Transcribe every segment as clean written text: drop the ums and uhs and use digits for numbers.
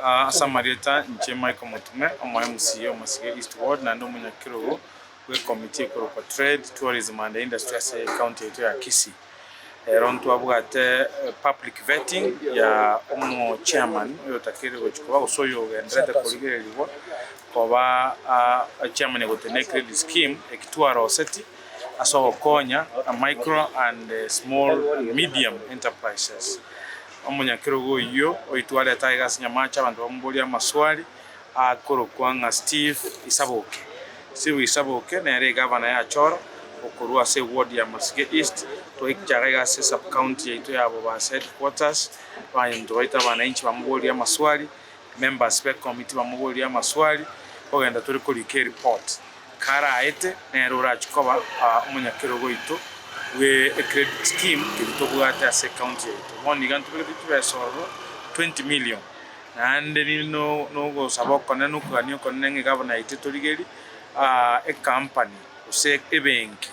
Asamarita nche Michael Mutume omoye MCA Masige East Ward na ndo munyakirugu we committee for trade, tourism and industry as county ya Kisii. Rontu abugate public vetting ya chairman yo takiri gochikuba usoyo gendrete kuligererwa koba chairman egotene credit scheme ekitwara oseti aso konya micro and small and medium enterprises. Omunyakirugu iyo oitwale Tigers nyamacha abantu bamubolia maswali akoro kwanga Steve Isaboke na yare governor ya Choro okurua se ward ya Masige East to ikjarega se sub county yetu ya Bobasa headquarters bayindo baita bananchi bamubolia maswali members pe committee bamubolia maswali ogenda turi kuri report kara ete na rura chikoba omunyakirugu ito we a credit scheme kitobugata se county yetu one gantu bebe soro 20 million and no go saboko nanu kanyo konenge governor ite toligeri a company use ebenki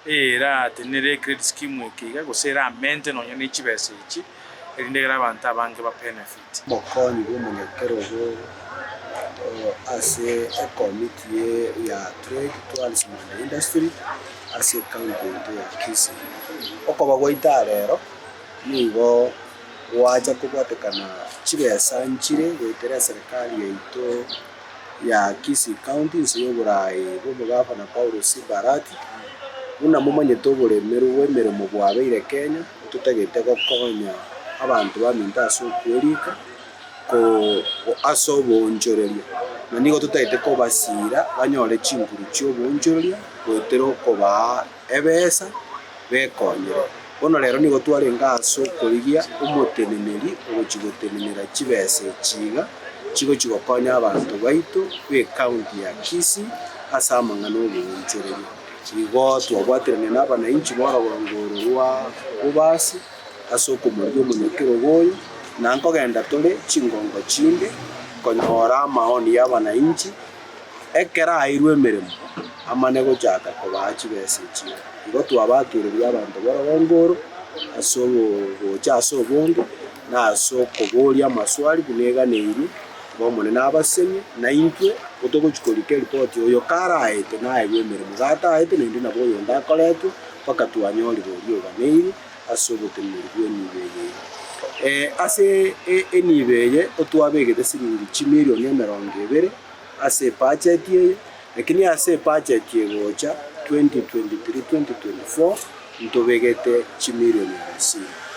era tenere credit scheme ekiga gusera mente no nyone chibese ichi erindegera abantu abange ba benefit mokoni bw'umunyakirugu ase a committee ya trade, tourism and industry ase county ya Kisii okoba goita rero nigo waja kubatekana chibesa nchire goitera serikali yaito ya Kisii County nsiyoburai bw'umugaba na Paulo Sibarati una mumanye toburemeru wemeremo bwabeire Kenya tutegete gokonya abantu baminta asokwerika ko asobonjoreria na nigo tutegete ko basira banyore chinkuru cyobonjoreria gotero ko ba ebesa bekonyere bono rero nigo twarenga asokorigia umuteneneri ogochigotenenera chibese chiga chigo chigokonya abantu baitu we county ya Kisii asamangano obonjoreria chigo twabwaterane n'abananchi borogorwa ubasi asoko muri omunyakirugu na nkogenda tole chingongo chinde konyora maoni y'abananchi ekera airwe emeremo amanego chaka kobachi bese chigo igo twabaturira abantu borogoro asobo gocha asobonge na asoko boria maswali kunega neiri bomone n'abasenyi na intwe otogochikorike report oyo karaete na ebemere mugata aite nindi nabo yonda koletu paka tuanyoli borio baneiri asobotemeri bwenibeye ase enibeye otwabegete siringi 1 million 200 ase budget ye lakini ase budget ye gocha 2023 2024 ntobegete 1 million.